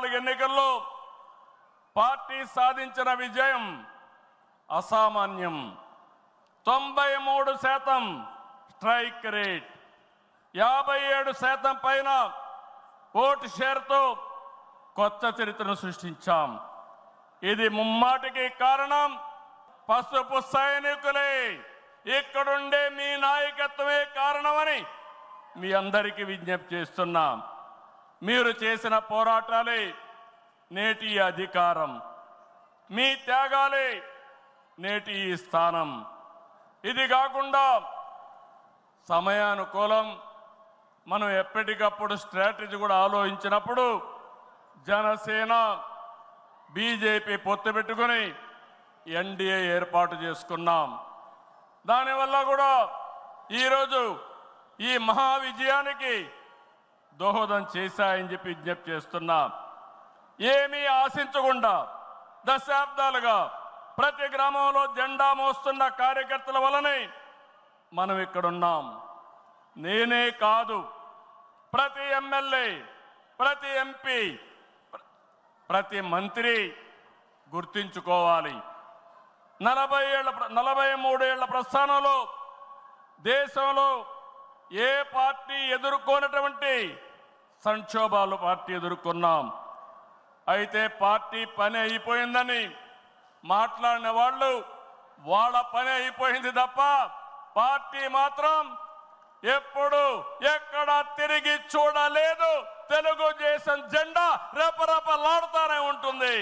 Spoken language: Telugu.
2024 ఎన్నికల్లో పార్టీ సాధించిన విజయం అసామాన్యం. 93% స్ట్రైక్ రేట్, 57% పైన ఓటు షేర్తో కొత్త చరిత్రను సృష్టించాం. ఇది ముమ్మాటికి కారణం పసుపు సైనికులే, ఇక్కడుండే మీ నాయకత్వమే కారణమని మీ అందరికీ విజ్ఞప్తి చేస్తున్నాం. మీరు చేసిన పోరాటాలే నేటి అధికారం, మీ త్యాగాలే నేటి ఈ స్థానం. ఇది కాకుండా సమయానుకూలం మనం ఎప్పటికప్పుడు స్ట్రాటజీ కూడా ఆలోచించినప్పుడు జనసేన బీజేపీ పొత్తు పెట్టుకొని ఎన్డీఏ ఏర్పాటు చేసుకున్నాం. దానివల్ల కూడా ఈరోజు ఈ మహా విజయానికి దోహదం చేశాయని చెప్పి విజ్ఞప్తి చేస్తున్నా. ఏమీ ఆశించకుండా దశాబ్దాలుగా ప్రతి గ్రామంలో జెండా మోస్తున్న కార్యకర్తల వలనే మనం ఇక్కడున్నాం. నేనే కాదు, ప్రతి ఎమ్మెల్యే, ప్రతి ఎంపీ, ప్రతి మంత్రి గుర్తించుకోవాలి. 43 ఏళ్ల ప్రస్థానంలో దేశంలో ఏ పార్టీ ఎదుర్కొన్నటువంటి సంక్షోభాలు పార్టీ ఎదుర్కొన్నాం. అయితే పార్టీ పని అయిపోయిందని మాట్లాడిన వాళ్ళు వాళ్ళ పని అయిపోయింది తప్ప పార్టీ మాత్రం ఎప్పుడు ఎక్కడ తిరిగి చూడలేదు. తెలుగుదేశం జెండా రెపరెపలాడుతూనే ఉంటుంది.